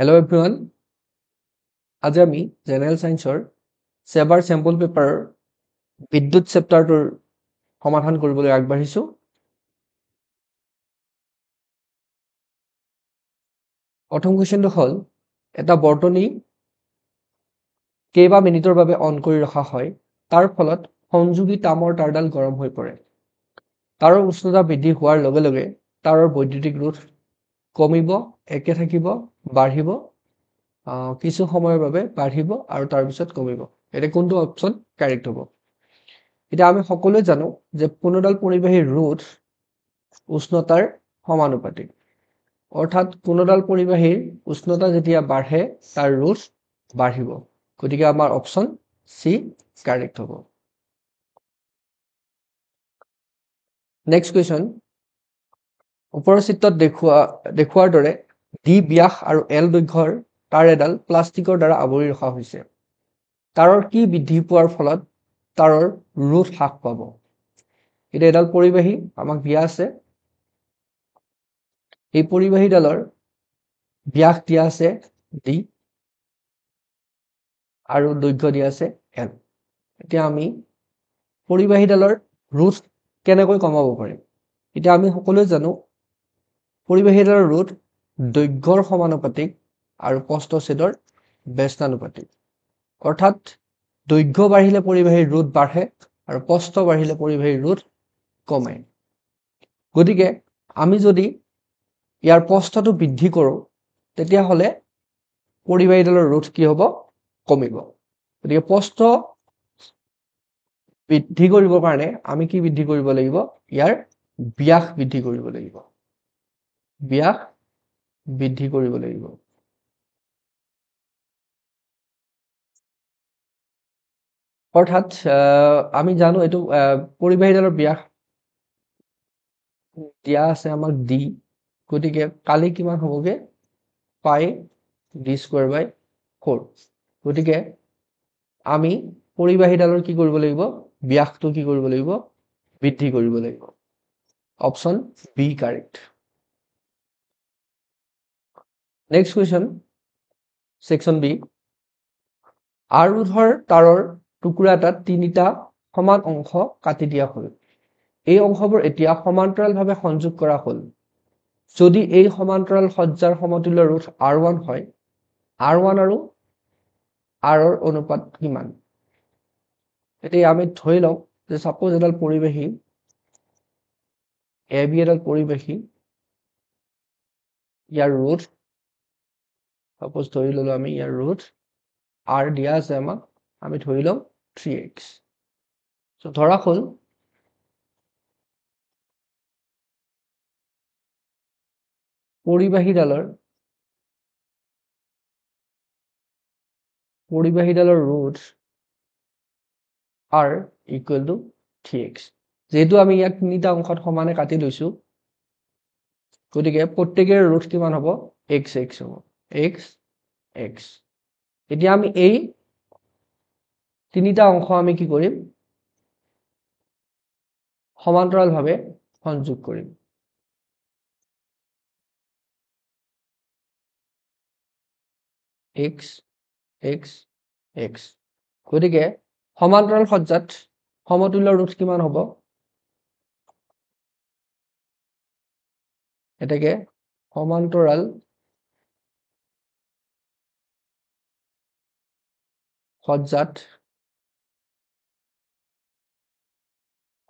Hello everyone. আজি আমি general সায়েন্সৰ সেবাৰ sample পেপাৰৰ বিদ্যুৎ চেপ্টাৰটোৰ সমাধান কৰিবলৈ আগবাঢ়িছো। প্ৰথম কোৱেশ্চনটো হ'ল এটা বৰ্তনী কেইবা মিনিটৰ বাবে অন কৰি ৰখা হয় তাৰ ফলত সংযোগী তামৰ তাঁৰডাল গৰম হৈ পৰে। তাৰৰ উষ্ণতা বৃদ্ধি হোৱাৰ লগে লগে তাৰৰ বৈদ্যুতিক ৰোধ কমিব, একে থাকিব, বাঢ়িব, কিছু সময়ৰ বাবে বাঢ়িব আৰু তাৰ পিছত কমিব। এটা কোনটো অপচন কাৰেক্ট হ'ব? এটা আমি সকলোৱে জানো যে কোনোডাল পৰিবাহীৰ ৰোধ উষ্ণতাৰ সমানুপাতিক। অৰ্থাৎ কোনোডাল পৰিবাহীৰ উষ্ণতা যেতিয়া বাঢ়ে তাৰ ৰোধ বাঢ়িব। গতিকে আমাৰ অপচন সি কাৰেক্ট হ'ব। নেক্সট কুৱেশ্যন, ওপৰৰ চিত্ৰত দেখুৱাৰ দৰে ডি ব্যাস আৰু এল দৈৰ্ঘ্যৰ তাঁৰ এডাল প্লাষ্টিকৰ দ্বাৰা আৱৰি ৰখা হৈছে। তাৰৰ কি বৃদ্ধি পোৱাৰ ফলত তাৰৰ ৰোধ হ্ৰাস পাব? এতিয়া এডাল পৰিবাহী আমাক দিয়া আছে। এই পৰিবাহীডালৰ ব্যাস দিয়া আছে ডি আৰু দৈৰ্ঘ্য দিয়া আছে এল। এতিয়া আমি পৰিবাহীডালৰ ৰোধ কেনেকৈ কমাব পাৰিম? এতিয়া আমি সকলোৱে জানো পৰিবাহীডালৰ ৰোধ দৈৰ্ঘ্যৰ সমানুপাতিক আৰু প্ৰস্থচ্ছেদৰ ব্যস্তানুপাতিক। অৰ্থাৎ দৈৰ্ঘ্য বাঢ়িলে পৰিবাহীৰ ৰোধ বাঢ়ে আৰু প্ৰস্থ বাঢ়িলে পৰিবাহীৰ ৰোধ কমে। গতিকে আমি যদি ইয়াৰ প্ৰস্থটো বৃদ্ধি কৰোঁ তেতিয়াহ'লে পৰিবাহীডালৰ ৰোধ কি হ'ব? কমিব। গতিকে প্ৰস্থ বৃদ্ধি কৰিবৰ কাৰণে আমি কি বৃদ্ধি কৰিব লাগিব? ইয়াৰ ব্যাস বৃদ্ধি কৰিব লাগিব। ব্যাস বৃদ্ধি কৰিব লাগিব। অৰ্থাৎ আমি জানো এইটো পৰিবাহীডালৰ ব্যাস দিয়া আছে আমাক ডি। গতিকে কালি কিমান হ'বগে? পাই ডি স্কোয়াৰ বাই 4। গতিকে আমি পৰিবাহীডালৰ কি কৰিব লাগিব? ব্যাসটো কি কৰিব লাগিব? বৃদ্ধি কৰিব লাগিব। Option B correct. Next question, section B. আৰ ৰোধৰ তাৰৰ টুকুৰা এটাত তিনিটা সমান অংশ কাটি দিয়া হ'ল। এই অংশবোৰ এতিয়া সমান্তৰালভাৱে সংযোগ কৰা হ'ল। যদি এই সমান্তৰাল সজ্জাৰ সমতুল্য ৰোধ R1 হয়, R1 আৰু Rৰ অনুপাত কিমান? এতিয়া আমি ধৰি লওঁ যে সাপোজ এডাল পৰিবাহী AB এডাল পৰিবাহী, ইয়াৰ ৰোধ সাপোজ ধৰি ললো আমি ইয়াৰ ৰোধ R দিয়া আছে আমাক, আমি ধৰি লওঁ 3x। সো ধৰা হ'ল পৰিবাহীডালৰ ৰোধ R ইকুৱেল টু 3x। যেহেতু আমি ইয়াক তিনিটা অংশত সমানে কাটি লৈছো, গতিকে প্ৰত্যেকৰে ৰোধ কিমান হ'ব? x হ'ব। x। এতিয়া আমি এই তিনিটা অংশ আমি কি কৰিম? সমান্তৰালভাৱে সংযোগ কৰিম। x। গতিকে সমান্তৰাল সজ্জাত সমতুল্য ৰোধ কিমান হ'ব? এটাকে সমান্তৰাল সজ্জাত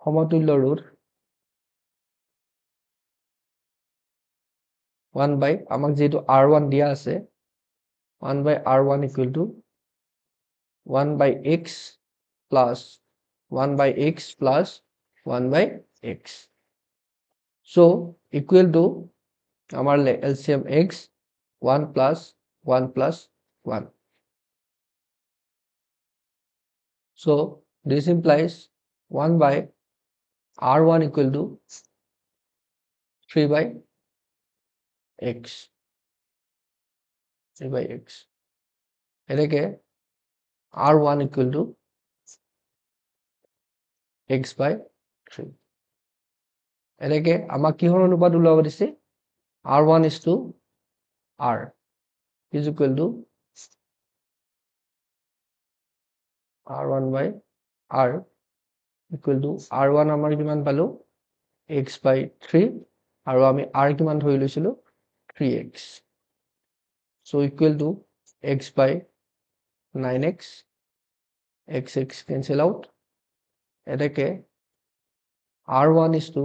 সমতুল্য ৰোধ 1 বাই আমাক যেহেতু R1 দিয়া আছে, 1 by R1 equal to 1 by x plus 1 by x plus 1 by x। So equal to আমাৰ LCM x 1 plus 1 plus 1। So this implies 1 by R1 equal to 3 by x. 3 by x. এটাকে R1 equal to x by 3. এটাকে আমাক কিহৰ অনুপাত ওলাব দিছে? R1 is to R. is equal to R1 by R equal to R1 আমাৰ কিমান পালো x by 3 আৰু আমি R কিমান ধৰি লৈছিলো 3x so equal to x by 9x x cancel out এটাকে R1 is to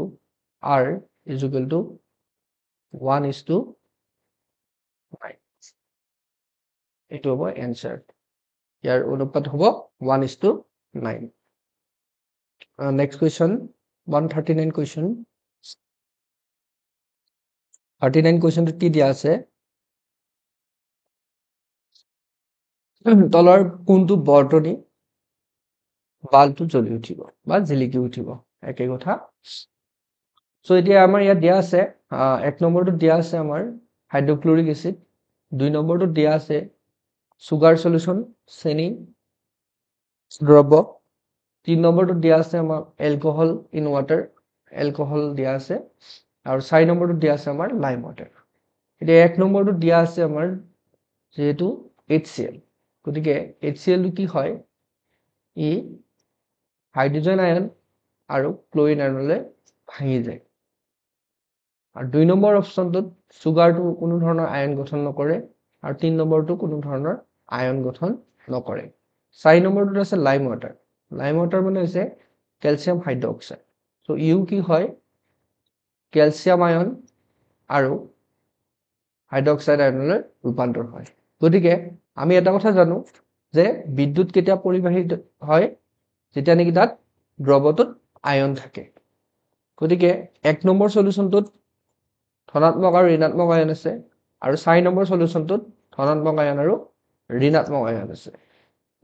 R is equal to 1 is to 9 এটো হ'ব answer ইয়াৰ অনুপাত হ'ব 1 is to 9 next question 139 question 39 question to কি দিয়া আছে তলৰ কোনটো বৰ্তনী বালটো জ্বলি উঠিব বা জিলিকি উঠিব একে কথা সো এতিয়া আমাৰ ইয়াত দিয়া আছে এক নম্বৰটো দিয়া আছে আমাৰ হাইড্ৰক্লোৰিক এসিড দুই নম্বৰটো দিয়া আছে সুগাৰ সলিউশন চেনি দ্ৰব্য তিন নম্বৰটো দিয়া আছে আমাৰ এলকোহল ইন ওয়াটাৰ এলকোহল দিয়া আছে আৰু 4 নম্বৰটো দিয়া আছে আমাৰ লাইম ওয়াটাৰ এতিয়া এক নম্বৰটো দিয়া আছে আমাৰ যেহেতু HCl গতিকে HCl কি হয় ই হাইড্ৰোজেন আয়ন আৰু ক্লোৰিন আয়নলৈ ভাঙি যায় আৰু দুই নম্বৰ অপচনটোত সুগাৰটো কোনো ধৰণৰ আয়ন গঠন নকৰে আৰু তিন নম্বৰটো কোনো ধৰণৰ আয়ন গঠন নকৰে 4 নম্বৰটোত আছে লাইম ওয়াটাৰ মানে হৈছে ক্যালসিয়াম হাইড্ৰক্সাইড সো ইউ কি হয় ক্যালসিয়াম আয়ন আৰু হাইড্ৰক্সাইড আয়নলৈ ৰূপান্তৰ হয় গতিকে আমি এটা কথা জানো যে বিদ্যুৎ কেতিয়া পৰিবাহিত হয় যেতিয়া নেকি তাত দ্ৰৱটোত আয়ন থাকে গতিকে এক নম্বৰ সলিউশনটোত ধনাত্মক আৰু ঋণাত্মক আয়ন আছে আৰু 4 নম্বৰ সলিউশনটোত ধনাত্মক আয়ন আৰু ঋণাত্মক আয়ন আছে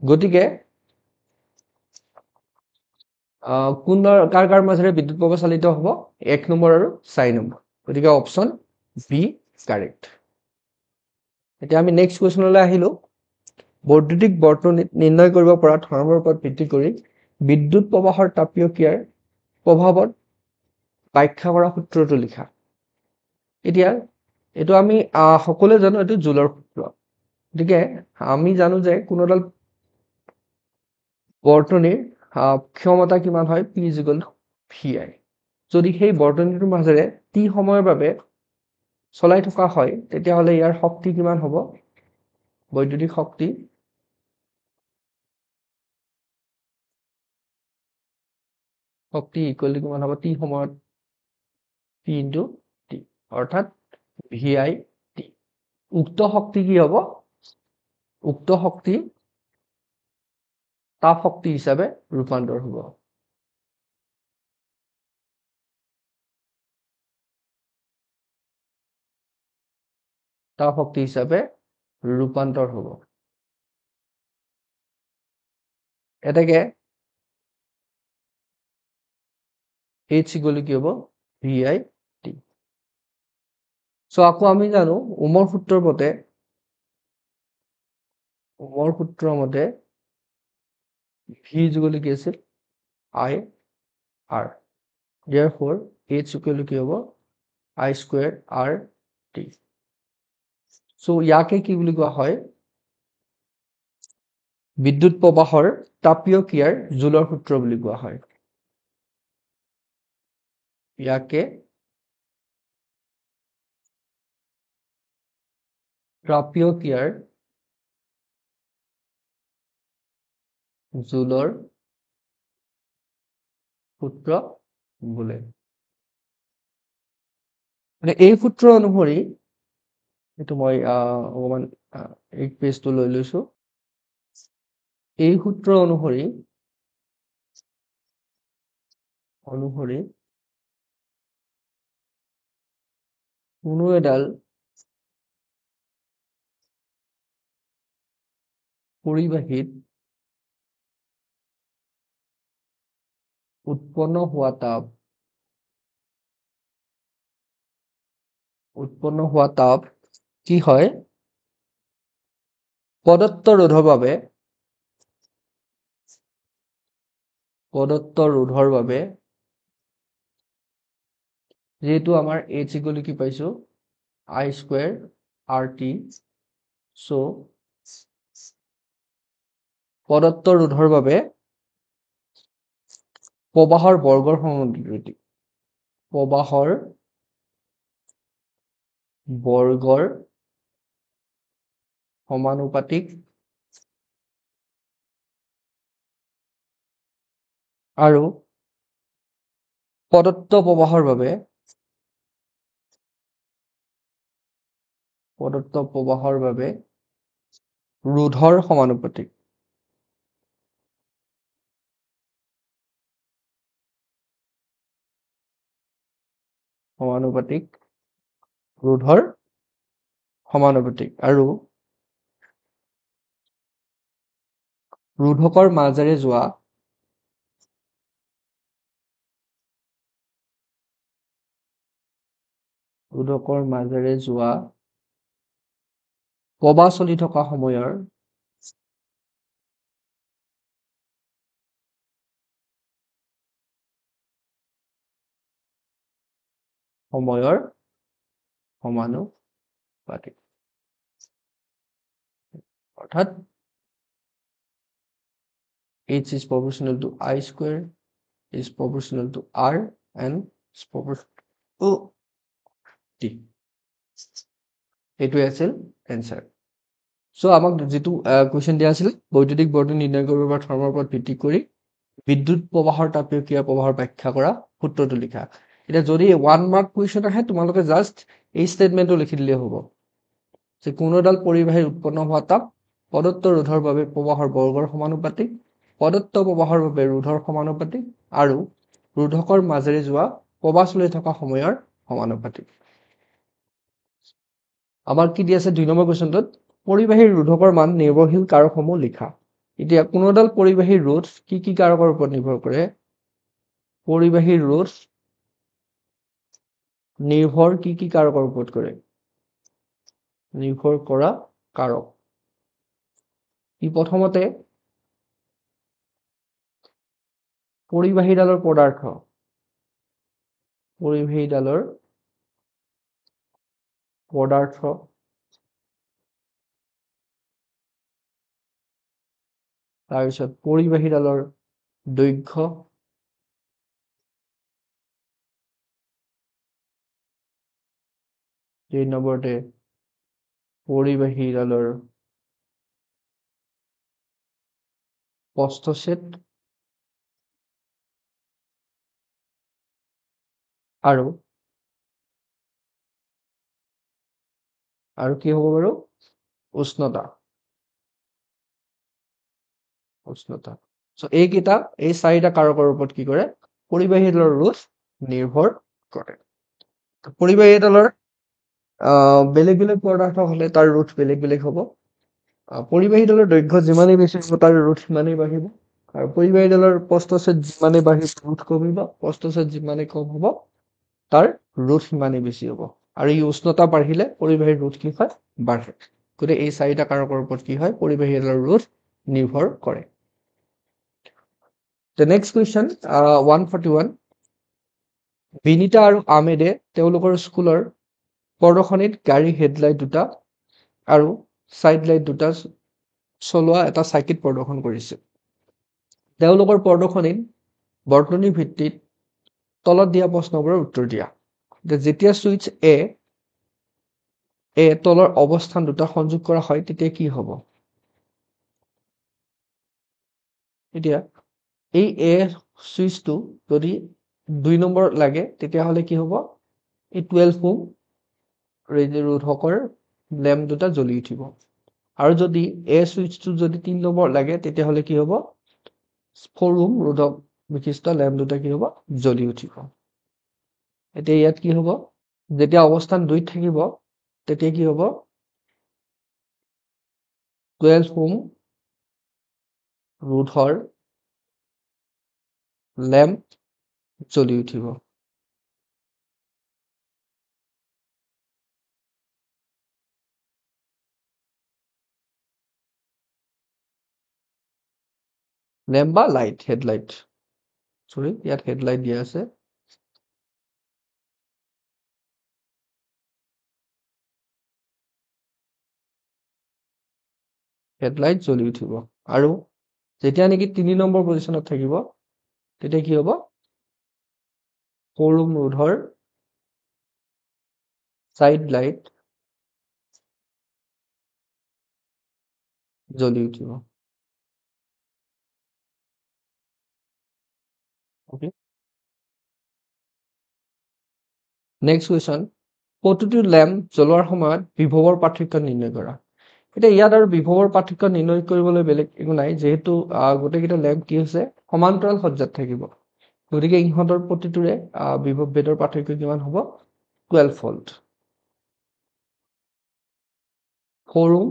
গতিকে কাৰ মাজেৰে বিদ্যুৎ প্ৰবাহ চালিত হ'ব এক নম্বৰ আৰু 4 নম্বৰ গতিকে অপচন বি কাৰেক্ট এতিয়া আমি নেক্সট কোৱেশ্চনলৈ আহিলো বৈদ্যুতিক বৰ্তনী নিৰ্ণয় কৰিব পৰা ধৰ্মৰ ওপৰত ভিত্তি কৰি বিদ্যুৎ প্ৰবাহৰ তাপীয় ক্ৰিয়াৰ প্ৰভাৱত ব্যাখ্যা কৰা সূত্ৰটো লিখা এতিয়া এটো আমি সকলোৱে জানো এটো জুলৰ সূত্ৰ গতিকে আমি জানো যে কোনডাল বৰ্তনীৰ ক্ষমতা কিমান হয় P = VI যদি সেই বৰ্তনীটোৰ মাজেৰে টি সময়ৰ বাবে চলাই থকা হয় তেতিয়া হলে ইয়াৰ শক্তি কিমান হ'ব বৈদ্যুতিক শক্তি ইকুৱেল কিমান হ'ব টি সময়ত P * T অৰ্থাৎ VI T উক্ত শক্তি কি হ'ব উক্ত শক্তি তাপ শক্তি হিচাপে ৰূপান্তৰ হ'ব তাপ শক্তি হিচাপে ৰূপান্তৰ হ'ব এটাকে H = কি হ'ব VI T সো আকৌ আমি জানো ওমৰ সূত্ৰৰ মতে V = কি আছিল I R therefore H = কি হ'ব I² RT সো ইয়াকে কি বুলি কোৱা হয় বিদ্যুৎ প্ৰবাহৰ তাপীয় ক্ৰিয়াৰ জুলৰ সূত্ৰ বুলি কোৱা হয় ইয়াকে তাপীয় ক্ৰিয়াৰ জুলৰ সূত্ৰ বোলে মানে এই সূত্ৰ অনুসৰি এটো মই অকমান এক পেজটো লৈ লৈছো এই সূত্ৰ অনুসৰি কোনো এডাল পৰিবাহীত উৎপন্ন হোৱা তাপ কি হয় প্ৰদত্ত ৰোধৰ বাবে যেহেতু আমাৰ H = কি পাইছো I² RT সো প্ৰদত্ত ৰোধৰ বাবে প্ৰবাহৰ বৰ্গৰ সমানুপাতিক প্ৰবাহৰ বৰ্গৰ সমানুপাতিক আৰু প্ৰদত্ত প্ৰবাহৰ বাবে ৰোধৰ সমানুপাতিক ৰোধৰ সমানুপাতিক আৰু ৰোধকৰ মাজেৰে যোৱা প্ৰবাহ চলি থকা সময়ৰ সমানুপাতিক অৰ্থাৎ H is proportional to I square is proportional to R and is proportional to T. এইটোৱে আছিল এনসাৰ। সো আমাক যেটো কোৱেশ্চন দিয়া আছিল বৈদ্যুতিক বৰ্তনী নিৰ্ণয় কৰিব পৰা ধৰ্মৰ ওপৰত ভিত্তি কৰি বিদ্যুৎ প্ৰবাহৰ তাপীয় প্ৰবাহৰ ব্যাখ্যা কৰা সূত্ৰটো লিখা। এটা যদি 1 মাৰ্ক কোৱেশ্চন আহে তোমালোকে জাস্ট এই স্টেটমেন্টটো লিখি দিলে হ'ব যে কোনো এডাল পৰিবাহীৰ উৎপন্ন হোৱা তাপ প্ৰদত্ত ৰোধৰ বাবে প্ৰবাহৰ বৰ্গৰ সমানুপাতিক প্ৰদত্ত প্ৰবাহৰ বাবে ৰোধৰ সমানুপাতিক আৰু ৰোধকৰ মাজেৰে যোৱা প্ৰবাহ চলি থকা সময়ৰ সমানুপাতিক। আমাৰ কি দি আছে 2 নম্বৰ কোৱেশ্চনটোত পৰিবাহীৰ ৰোধকৰ মান নিৰ্ভৰশীল কাৰকসমূহ লিখা। এতিয়া কোনো এডাল পৰিবাহীৰ ৰোধ কি কাৰকৰ ওপৰত নিৰ্ভৰ কৰে? পৰিবাহীৰ ৰোধ নিৰ্ভৰ কি কাৰকৰ ওপৰত কৰে? নিৰ্ভৰ কৰা কাৰক। ই প্ৰথমতে পৰিবাহীডালৰ পদাৰ্থ তাৰপিছত পৰিবাহীডালৰ দৈৰ্ঘ্য এই নম্বৰতে পৰিবাহীডালৰ প্ৰস্থচ্ছেদ আৰু কি হ'ব বাৰু উষ্ণতা। সো এইকেইটা এই চাৰিটা কাৰকৰ ওপৰত কি কৰে? পৰিবাহীডালৰ ৰোধ নিৰ্ভৰ কৰে। পৰিবাহীডালৰ বেলেগ বেলেগ পদাৰ্থ হলে তাৰ ৰোধ বেলেগ হ'ব। পৰিবাহীডালৰ দৈৰ্ঘ্য যিমানেই বেছি হ'ব তাৰ ৰোধ সিমানেই বাঢ়িব আৰু পৰিবাহীডালৰ প্ৰস্থচ্ছেদ যিমানেই বাঢ়িব ৰোধ কমিব, প্ৰস্থচ্ছেদ যিমানেই কম হ'ব তাৰ ৰোধ সিমানেই বেছি হ'ব আৰু এই উষ্ণতা বাঢ়িলে পৰিবাহীৰ ৰোধ কি হয়? বাঢ়ে। গতিকে এই চাৰিটা কাৰকৰ ওপৰত কি হয়? পৰিবাহীডালৰ ৰোধ নিৰ্ভৰ কৰে। The next question 141 বিনিতা আৰু আহমেদে তেওঁলোকৰ স্কুলৰ প্ৰদৰ্শনীত গাড়ী হেডলাইট দুটা আৰু সাইড লাইট দুটা চলোৱা এটা সাইকেল প্ৰদৰ্শন কৰিছে। তেওঁলোকৰ প্ৰদৰ্শনীত বৰ্তনী ভিত্তিত তলত দিয়া প্ৰশ্নবোৰৰ উত্তৰ দিয়া। যেতিয়া সুইচ এ তলৰ অৱস্থান দুটা সংযোগ কৰা হয় তেতিয়া কি হ'ব? এতিয়া এই এ সুইচটো যদি 2 নম্বৰ লাগে তেতিয়া হলে কি হ'ব? এই 12 ওহম ৰোধকৰ ল্যাম্প দুটা জ্বলি উঠিব আৰু যদি এ সুইচটো যদি 3 নম্বৰ লাগে তেতিয়া হলে কি হ'ব? 4 ওহম ৰোধক বিশিষ্ট ল্যাম্প দুটা কি হ'ব? জ্বলি উঠিব। এতিয়া ইয়াত কি হ'ব? যেতিয়া অৱস্থান 2 থাকিব তেতিয়া কি হ'ব? 12 ওহম ৰোধৰ ল্যাম্প জ্বলি উঠিব। ল্যাম্প বা লাইট, হেডলাইট। সৰি ইয়াত হেডলাইট দিয়া আছে। হেডলাইট জ্বলি উঠিব আৰু যেতিয়া নেকি 3 নম্বৰ পজিশনত থাকিব তেতিয়া কি হ'ব শোৰুম ৰোডৰ সাইড লাইট জ্বলি উঠিব ওকে নেক্সট কোৱেশ্চন প্ৰতিটো ল্যাম্প জ্বলোৱাৰ সময়ত বিভৱৰ পাৰ্থক্য নিৰ্ণয় কৰা এতিয়া ইয়াত আৰু বিভৱৰ পাৰ্থক্য নিৰ্ণয় কৰিবলৈ বেলেগ একো নাই যেহেতু গোটেইকেইটা ল্যাম্প কি হৈছে সমান্তৰাল সজ্জাত থাকিব গতিকে ইহঁতৰ প্ৰতিটোৰে বিভৱ ভেদৰ পাৰ্থক্য কিমান হ'ব 12 ভোল্ট শোৰুম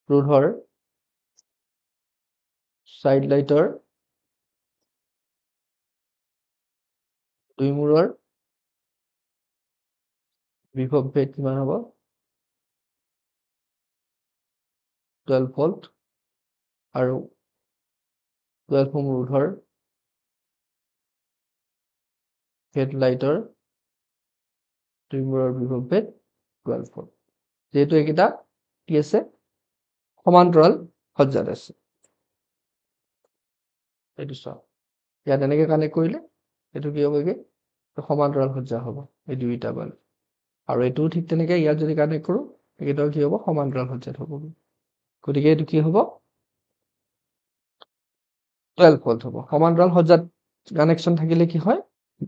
ৰোধৰ সাইড লাইটৰ দুই মূৰৰ বিভৱ ভেদ কিমান হ'ব 12 ভোল্ট আৰু 12 ওহম ৰোধৰ হেডলাইটৰ দুই মূৰৰ বিভৱ ভেদ 12 ভোল্ট যেহেতু এইকেইটা কি আছে সমান্তৰাল সজ্জাত আছে এইটো চাওক ইয়াত এনেকে কানেক্ট কৰিলে এইটো কি হ'বগে সমান্তৰাল সজ্জা হ'ব এই দুইটা বাল আৰু এইটোও ঠিক তেনেকে ইয়াত যদি কানেক্ট কৰো এইকেইটাও কি হ'ব সমান্তৰাল সজ্জাত হ'ব গতিকে এইটো কি হ'ব 12 ভোল্ট হ'ব সমান্তৰাল সজ্জাত কানেকশ্যন থাকিলে কি হয়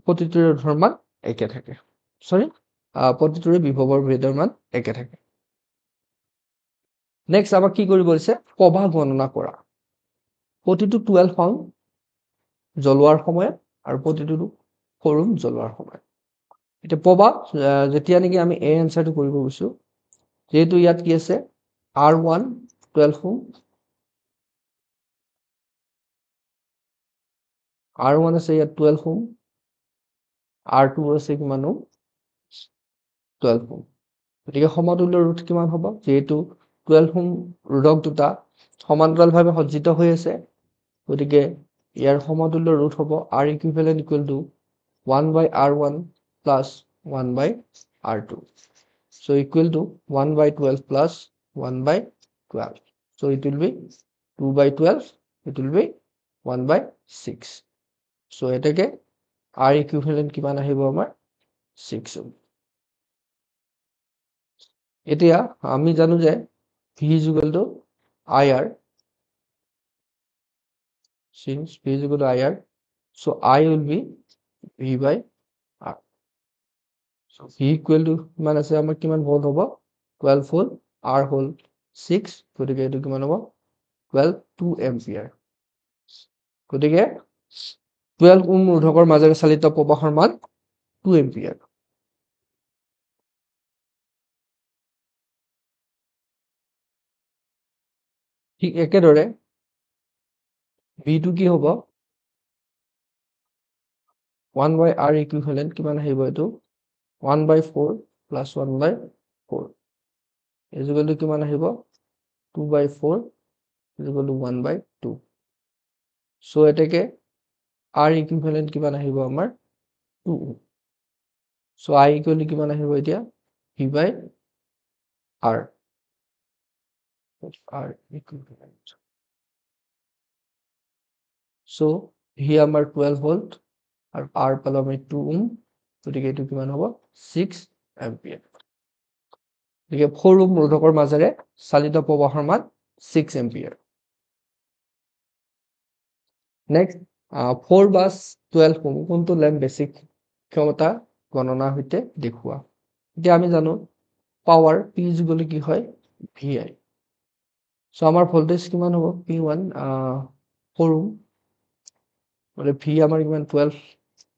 প্ৰতিটোৰে ৰোধৰ মান একে থাকে সৰি প্ৰতিটোৰে বিভৱৰ ভেদৰ মান একে থাকে নেক্সট আমাক কি কৰিব দিছে প্ৰবাহ গণনা কৰা প্ৰতিটো 12 ওহম জ্বলোৱাৰ সময়ত আৰু প্ৰতিটো শোৰুম জ্বলোৱাৰ সময়ত এতিয়া প্ৰবাহ যেতিয়া নেকি আমি এই এনসাৰটো কৰিব গৈছো যেহেতু ইয়াত কি আছে R1 12 ওহম R1 আছে ইয়াত 12 ওহম R2 আছে কিমান ওহম 12 ওহম গতিকে সমতুল্য ৰোধ কিমান হ'ব যেহেতু 12 ওহম ৰোধক দুটা সমান্তৰালভাৱে সজ্জিত হৈ আছে গতিকে ইয়াৰ সমতুল্য ৰোধ হ'ব R equivalent equal to 1 by R1 plus 1 by R2 so equal to 1 by 12 plus 1 by 12 so it will be 2 by 12 it will be 1 by 6 so এটাকে R equivalent কিমান আহিব আমাৰ 6 ওহম এতিয়া আমি জানো যে V is equal to IR since V is equal to IR so I will be V by R so V equal to কিমান আছে আমাৰ কিমান ভোল্ট হ'ব 12 ভোল্ট R হ'ল 6 গতিকে এইটো কিমান হ'ব 12 2 এম্পিয়াৰ গতিকে 12 ওহম ৰোধকৰ মাজেৰে চালিত প্ৰবাহৰ মান 2 এম্পিয়াৰ ঠিক একেদৰে V টো কি হ'ব 1 by R equivalent কিমান আহিব এইটো 1 by 4 plus 1 by 4 is equal to কিমান আহিব 2 by 4 is equal to 1 by 2 so এটাকে R equivalent কিমান আহিব আমাৰ 2 so I equal to কিমান আহিব এতিয়া V by R R equivalent so V আমাৰ 12 ভোল্ট আৰু R পালো আমি 2 ওহম গতিকে এইটো কিমান হ'ব 6 এম্পিয়াৰ গতিকে 4 ওহম ৰোধকৰ মাজেৰে চালিত প্ৰবাহৰ মান 6 এম্পিয়াৰ নেক্সট 4 বা 12 ওহম কোনটো ল্যাম্প বেসিক ক্ষমতা গণনাৰ সৈতে দেখুৱা এতিয়া আমি জানো পাৱাৰ P ইকুৱেল কি হয় VI সো আমাৰ ভোল্টেজ কিমান হ'ব P1 4 ওহম মানে V আমাৰ কিমান 12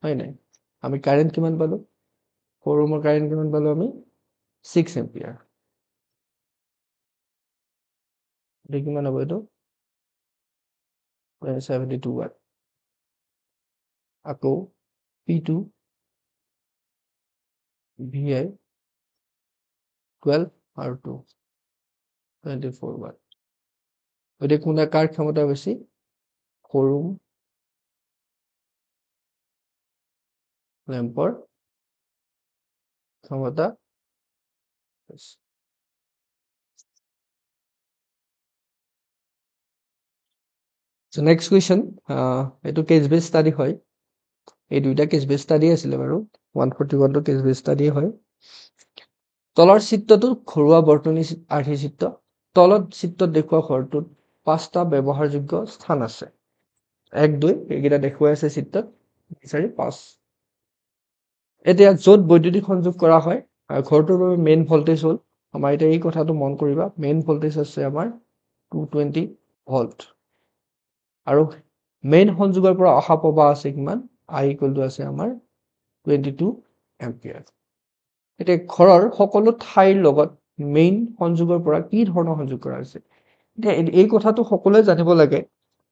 হয় নাই আমি কাৰেন্ট কিমান পালো 4 ওহমৰ কাৰেন্ট কিমান পালো আমি 6 এম্পিয়াৰ এটা কিমান হ'ব এইটো 72 ওয়াট আকৌ P2 VI 12 আৰু 2 24 ওয়াট গতিকে কোনটা কাৰ ক্ষমতা বেছি 4 ওহম ল্যাম্পৰ ক্ষমতা So next question, এইটো কেছ বেছ ষ্টাডি হয়। এই দুইটা কেছ বেছ ষ্টাডি আছিলে বাৰু 141 টো কেছ বেছ ষ্টাডি হয়। তলৰ চিত্ৰটো ঘৰুৱা বৰ্তনী আৰ্হি চিত্ৰ। তলত চিত্ৰত দেখুওৱা ঘৰটোত 5টা ব্যৱহাৰযোগ্য স্থান আছে। 1 2 এইকেইটা দেখুৱাই আছে চিত্ৰত 4 5। এতিয়া য'ত বৈদ্যুতিক সংযোগ কৰা হয় ঘৰটোৰ বাবে মেইন ভল্টেজ হ'ল আমাৰ এতিয়া এই কথাটো মন কৰিবা মেইন ভল্টেজ আছে আমাৰ 220 ভল্ট আৰু মেইন সংযোগৰ পৰা অহা প্ৰবাহ আছে কিমান I = আছে আমাৰ 22 এম্পিয়াৰ। এতিয়া ঘৰৰ সকলো ঠাইৰ লগত মেইন সংযোগৰ পৰা কি ধৰণৰ সংযোগ কৰা হৈছে এতিয়া এই কথাটো সকলোৱে জানিব লাগে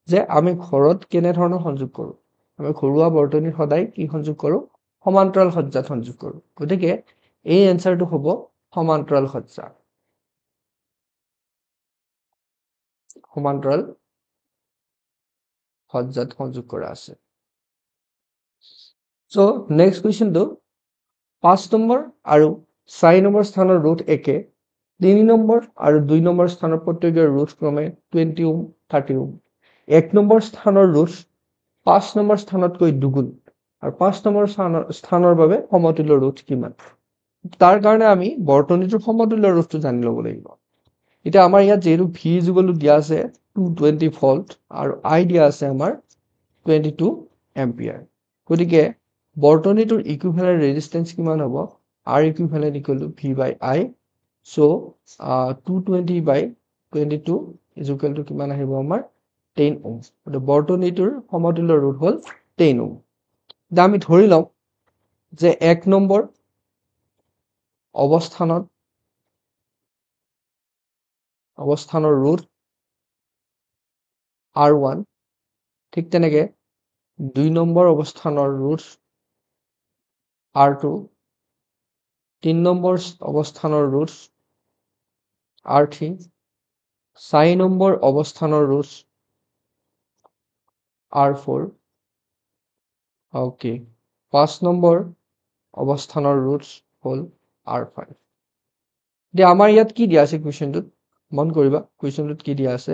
যে আমি ঘৰত কেনে ধৰণৰ সংযোগ কৰো আমি ঘৰুৱা বৰ্তনী সদায় কি সংযোগ কৰো সমান্তৰাল সজ্জাত সংযোগ কৰো গতিকে এই এনসাৰটো হ'ব সমান্তৰাল সজ্জা সমান্তৰাল সজ্জাত সংযোগ কৰা আছে সো নেক্সট কোৱেশ্চনটো 5 নম্বৰ আৰু 4 নম্বৰ স্থানৰ ৰুট একে 3 নম্বৰ আৰু 2 নম্বৰ স্থানৰ প্ৰত্যেকৰ ৰুট ক্ৰমে 20 ওহম 30 ওহম 1 নম্বৰ স্থানৰ ৰুট 5 নম্বৰ স্থানতকৈ দুগুণ আৰু 5 নম্বৰ স্থানৰ বাবে সমতুল্য ৰুট কিমান তাৰ কাৰণে আমি বৰ্তনীটোৰ সমতুল্য ৰুটটো জানি ল'ব লাগিব এটা আমাৰ ইয়াত যেটো V = দিয়া আছে 220 ভোল্ট আৰু I দিয়া আছে আমাৰ 22 এম্পিয়াৰ গতিকে বৰ্তনীটোৰ ইকুইভ্যালেন্ট ৰেজিস্ট্যান্স কিমান হ'ব R equivalent = V/I so 220/22 = কিমান আহিব আমাৰ 10 ওহম গতিকে বৰ্তনীটোৰ সমতুল্য ৰুট হ'ল 10 ওহম দা আমি ধৰি লওঁ যে 1 নম্বৰ অৱস্থানৰ ৰুট R1 ঠিক তেনেকে 2 নম্বৰ অৱস্থানৰ ৰুট R2 3 নম্বৰ অৱস্থানৰ ৰুট R3 4 নম্বৰ অৱস্থানৰ ৰুট R4 ওকে 5 নম্বৰ অৱস্থানৰ ৰুট হ'ল R5 দিয়া আমাৰ ইয়াত কি দিয়া আছে কোৱেশ্চনটোত মন কৰিবা কোৱেশ্চনটোত কি দিয়া আছে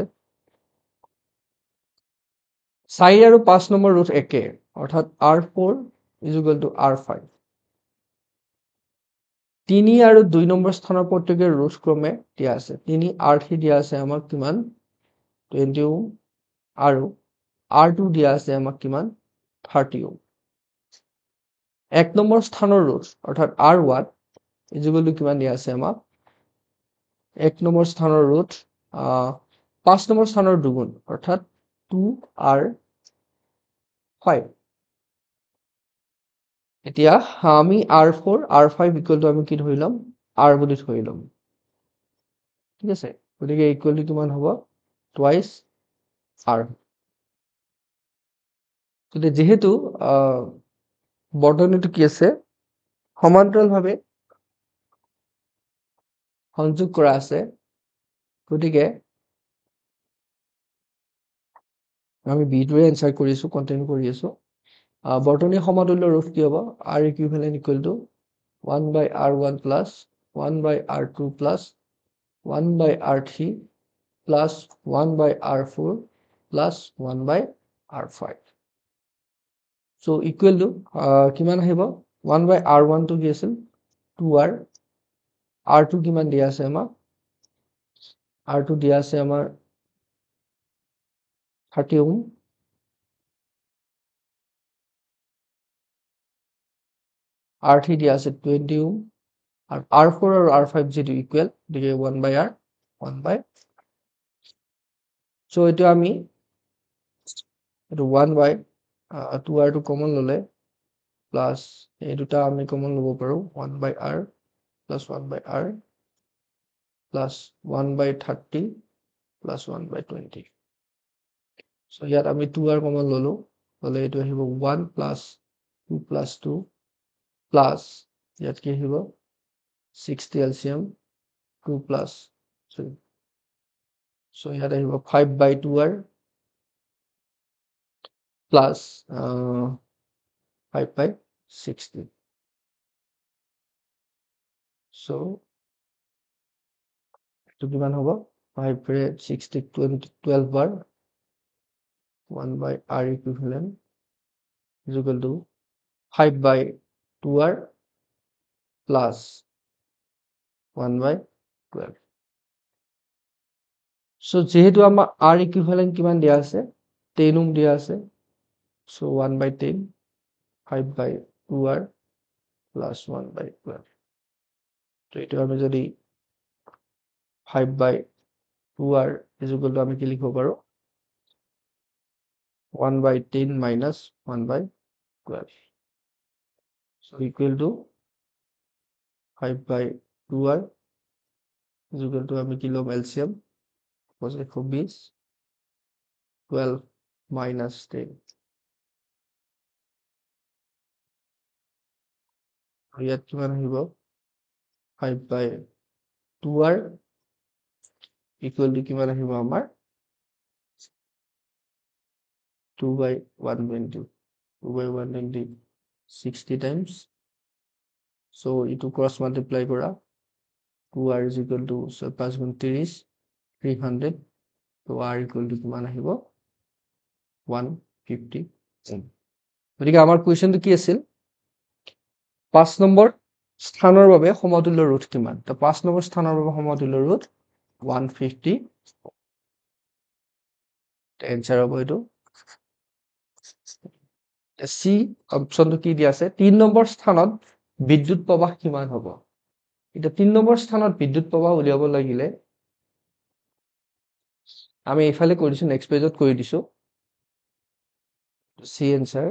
4 আৰু 5 নম্বৰ ৰুট একে অৰ্থাৎ R4 = R5 3 আৰু 2 নম্বৰ স্থানৰ প্ৰত্যেকৰ ৰুট ক্ৰমে দিয়া আছে 3 R3 দিয়া আছে আমাক কিমান 20 ওহম আৰু R2 দিয়া আছে আমাক কিমান 30 ওহম 1 নম্বৰ স্থানৰ ৰুট অৰ্থাৎ R1 = কিমান দিয়া আছে আমাক 1 নম্বৰ স্থানৰ ৰুট 5 নম্বৰ স্থানৰ দুগুণ অৰ্থাৎ 2R5 এতিয়া আমি R4 R5 = আমি কি ধৰি লম R বুলি ধৰি লম ঠিক আছে গতিকে ইকুৱেল টু কিমান হ'ব টুৱাইস R গতিকে যেহেতু বৰ্তনীটো কি আছে সমান্তৰালভাৱে সংযোগ কৰা আছে গতিকে আমি বি টোৰে এনসাৰ কৰিছো কন্টিনিউ কৰি আছো বৰ্তনী সমতুল্য ৰুট কি হ'ব R equivalent = 1/R1 plus 1/R2 plus 1/R3 plus 1/R4 plus 1/R5 so equal to কিমান আহিব 1/R1 টো কি আছিল 2R R2 কিমান দিয়া আছে আমাৰ R2 দিয়া আছে আমাৰ 30 ওহম R3 দিয়া আছে 20 ওহম আৰু R4 আৰু R5 যেটো ইকুৱেল গতিকে 1/R 1/R so এটো আমি এটো 1/2R টো কমন ললে প্লাস এই দুটা আমি কমন লব পাৰো 1/R plus 1/R plus 1/30 plus 1/20 so ইয়াত আমি 2R কমন ললো হলে এটো আহিব 1 plus 2 plus 2 plus ইয়াত কি আহিব 60 LCM 2 plus 3 so ইয়াত আহিব 5/2R plus 5/60 so তো কিমান হ'ব 5 ৰে 60 12 বাৰ 1 by r equivalent is equal to 5 by 2r plus 1 by 12. So যেহেতু আমাৰ r equivalent কিমান দিয়া আছে 10 ohm দিয়া আছে so 1 by 10 5 by 2r plus 1 by 12. তো এইটো আমি যদি 5 by 2r is equal to আমি কি লিখিব পাৰো 1 by 10 minus 1 by 12. So equal to 5 by 2r is equal to আমি কি লম LCM was 120 12 minus 10. ইয়াত কিমান আহিব 5 by 2r equal to কিমান আহিব আমাৰ 2 by 120 2 by 120 60 times so itu cross multiply kora 2r is equal to 5 গুণ 30 300 so r equal to কিমান আহিব 150 গতিকে আমাৰ কোৱেশ্চনটো কি আছিল 5 নম্বৰ স্থানৰ বাবে সমতুল্য ৰোধ কিমান তো 5 নম্বৰ স্থানৰ বাবে সমতুল্য ৰোধ 150 এনসাৰ হ'ব এটো সি অপশনটো কি দিয়া আছে 3 নম্বৰ স্থানত বিদ্যুৎ প্ৰবাহ কিমান হ'ব এটা 3 নম্বৰ স্থানত বিদ্যুৎ প্ৰবাহ উলিয়াব লাগিলে আমি এফালে কৰিছো নেক্সট পেজত কৰি দিছো সি এনসাৰ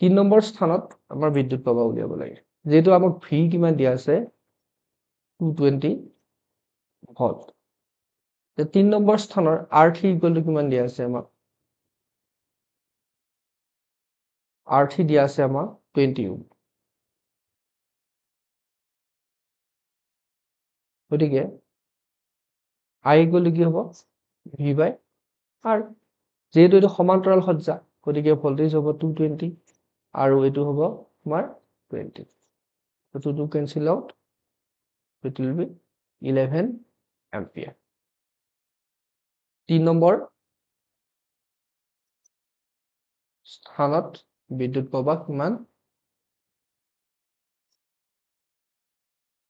3 নম্বৰ স্থানত আমাৰ বিদ্যুৎ প্ৰবাহ উলিয়াব লাগে যেটো আমাক ভি কিমান দিয়া আছে 220 ভোল্ট তে 3 নম্বৰ স্থানৰ R3 ইকুৱেল টু কিমান দিয়া আছে আমাক R3 দিয়া আছে আমাক 20 ওহম গতিকে I ইকুৱেল টু কি হ'ব V বাই R যেহেতু এটো সমান্তৰাল সজ্জা গতিকে ভোল্টেজ হ'ব 220 আৰু এটো হ'ব আমাৰ 20 তো 2 cancel out it will be 11 ampere 3 number স্থানত বিদ্যুৎ প্ৰবাহ কিমান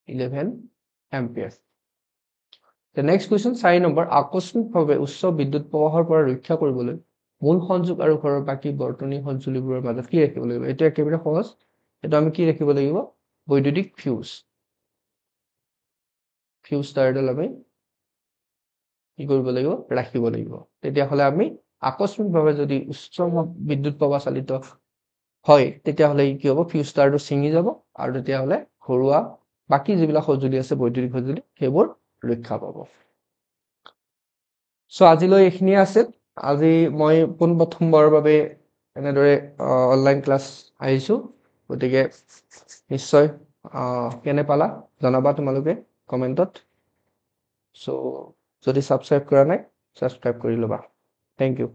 11 ampere The next question 4 number আকস্মিকভাৱে উচ্চ বিদ্যুৎ প্ৰবাহৰ পৰা ৰক্ষা কৰিবলৈ মূল সংযোগ আৰু ঘৰৰ বাকি বৰ্তনী সঁজুলিবোৰৰ মাজত কি ৰাখিব লাগিব এটো একেবাৰে সহজ এটো আমি কি ৰাখিব লাগিব বৈদ্যুতিক ফিউজ তাৰডাল আমি কি কৰিব লাগিব ৰাখিব লাগিব তেতিয়া হলে আমি আকস্মিকভাৱে যদি উচ্চ বিদ্যুৎ প্ৰবাহ চালিত হয় তেতিয়া হলে কি হ'ব ফিউজ তাৰটো ছিঙি যাব আৰু তেতিয়া হলে ঘৰুৱা বাকি যিবিলাক সঁজুলি আছে বৈদ্যুতিক সঁজুলি সেইবোৰ ৰক্ষা পাব সো আজিলৈ এইখিনি আছে আজি মই প্ৰথমবাৰৰ বাবে এনেদৰে অনলাইন ক্লাস আহিছো গতিকে নিশ্চয় কেনে পালা জনাবা তোমালোকে কমেন্টত সো যদি সাবস্ক্ৰাইব কৰা নাই সাবস্ক্ৰাইব কৰি লবা থ্যাংক ইউ